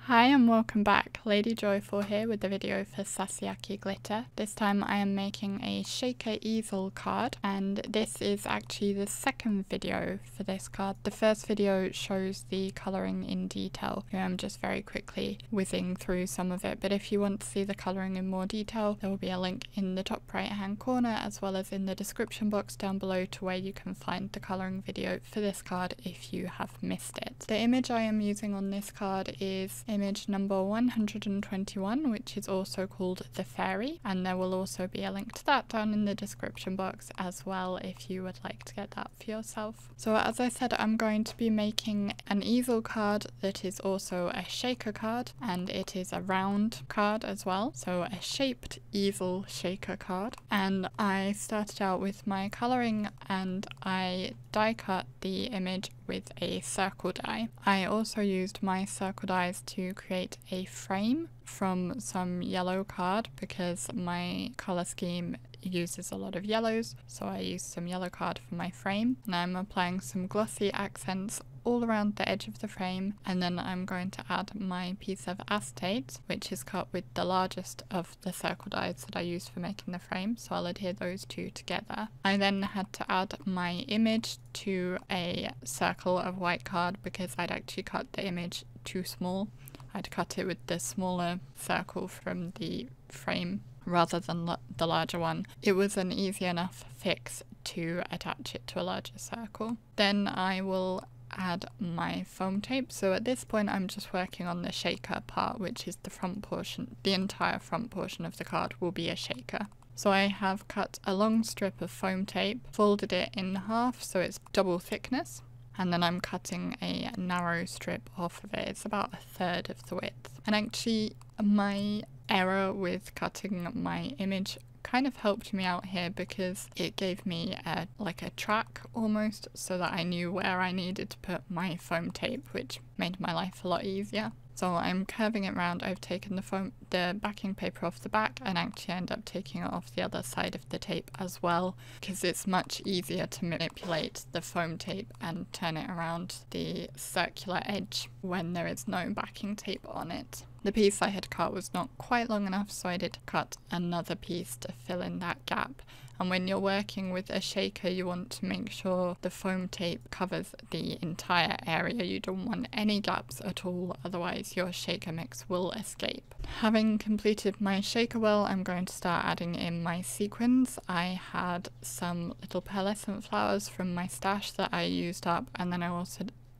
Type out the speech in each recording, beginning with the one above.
Hi and welcome back, Lady Joyful here with the video for Sasayaki Glitter. This time I am making a shaker easel card, and this is actually the second video for this card. The first video shows the colouring in detail. Here I'm just very quickly whizzing through some of it, but if you want to see the colouring in more detail, there will be a link in the top right hand corner as well as in the description box down below to where you can find the colouring video for this card if you have missed it. The image I am using on this card is image number 121, which is also called the fairy, and there will also be a link to that down in the description box as well if you would like to get that for yourself. So as I said, I'm going to be making an easel card that is also a shaker card, and it is a round card as well, so a shaped easel shaker card. And I started out with my colouring and I die cut the image with a circle die. I also used my circle dies to create a frame from some yellow card because my colour scheme uses a lot of yellows, so I used some yellow card for my frame. And I'm applying some glossy accents all around the edge of the frame, and then I'm going to add my piece of acetate, which is cut with the largest of the circle dies that I used for making the frame, so I'll adhere those two together. I then had to add my image to a circle of white card because I'd actually cut the image too small. I'd cut it with the smaller circle from the frame rather than the larger one. It was an easy enough fix to attach it to a larger circle. Then I will add my foam tape. So at this point I'm just working on the shaker part, which is the front portion. The entire front portion of the card will be a shaker. So I have cut a long strip of foam tape, folded it in half so it's double thickness, and then I'm cutting a narrow strip off of it. It's about a third of the width. And actually my error with cutting my image kind of helped me out here because it gave me like a track almost, so that I knew where I needed to put my foam tape, which made my life a lot easier. So I'm curving it round. I've taken the backing paper off the back and actually end up taking it off the other side of the tape as well, because it's much easier to manipulate the foam tape and turn it around the circular edge when there is no backing tape on it. The piece I had cut was not quite long enough, so I did cut another piece to fill in that gap. And when you're working with a shaker, you want to make sure the foam tape covers the entire area. You don't want any gaps at all, otherwise your shaker mix will escape. Having completed my shaker well, I'm going to start adding in my sequins. I had some little pearlescent flowers from my stash that I used up, and then I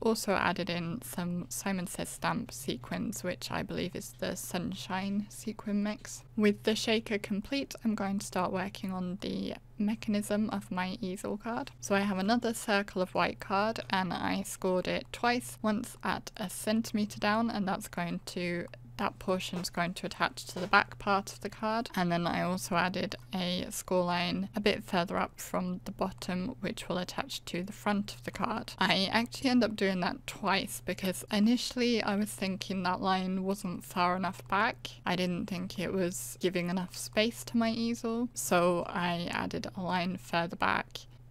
also added in some Simon Says Stamp sequins, which I believe is the Sunshine sequin mix. With the shaker complete, I'm going to start working on the mechanism of my easel card. So I have another circle of white card and I scored it twice, once at 1 centimetre down, and that portion is going to attach to the back part of the card. And then I also added a score line a bit further up from the bottom, which will attach to the front of the card. I actually end up doing that twice because initially I was thinking that line wasn't far enough back. I didn't think it was giving enough space to my easel, so I added a line further back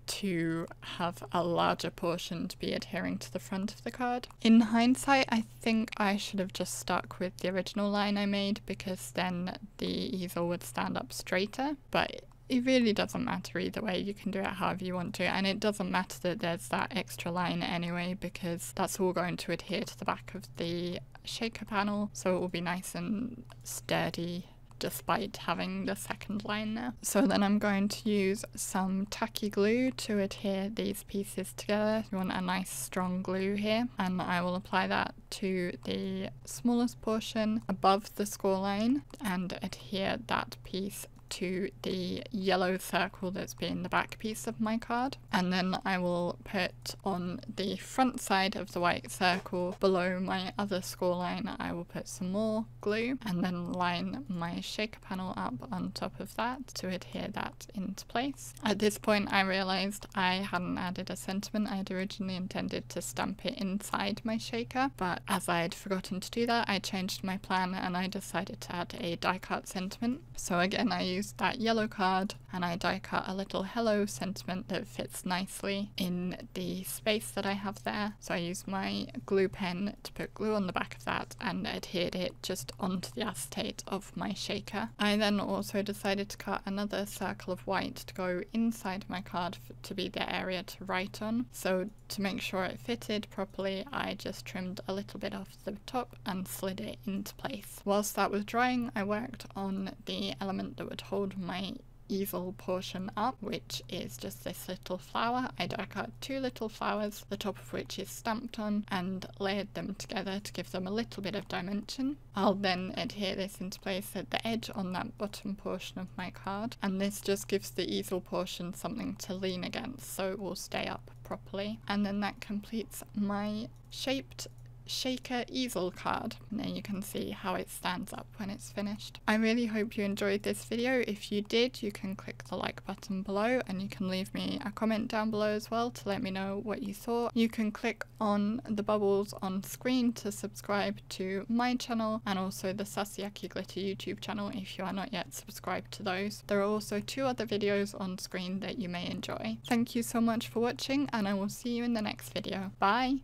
to have a larger portion to be adhering to the front of the card. In hindsight, I think I should have just stuck with the original line I made because then the easel would stand up straighter, but it really doesn't matter either way. You can do it however you want to, and it doesn't matter that there's that extra line anyway because that's all going to adhere to the back of the shaker panel, so it will be nice and sturdy despite having the second line there. So then I'm going to use some tacky glue to adhere these pieces together. You want a nice strong glue here, and I will apply that to the smallest portion above the score line and adhere that piece to the yellow circle that's being the back piece of my card. And then I will put on the front side of the white circle below my other score line, I will put some more glue and then line my shaker panel up on top of that to adhere that into place. At this point I realised I hadn't added a sentiment. I had originally intended to stamp it inside my shaker, but as I had forgotten to do that, I changed my plan and I decided to add a die cut sentiment. So again, I used that yellow card and I die cut a little hello sentiment that fits nicely in the space that I have there. So I used my glue pen to put glue on the back of that and adhered it just onto the acetate of my shaker. I then also decided to cut another circle of white to go inside my card to be the area to write on. So to make sure it fitted properly, I just trimmed a little bit off the top and slid it into place. Whilst that was drying, I worked on the element that would hold my easel portion up, which is just this little flower. I die cut 2 little flowers, the top of which is stamped on, and layered them together to give them a little bit of dimension. I'll then adhere this into place at the edge on that bottom portion of my card, and this just gives the easel portion something to lean against so it will stay up properly. And then that completes my shaped shaker easel card. Now you can see how it stands up when it's finished. I really hope you enjoyed this video. If you did, you can click the like button below, and you can leave me a comment down below as well to let me know what you thought. You can click on the bubbles on screen to subscribe to my channel and also the Sasayaki Glitter YouTube channel if you are not yet subscribed to those. There are also 2 other videos on screen that you may enjoy. Thank you so much for watching, and I will see you in the next video. Bye!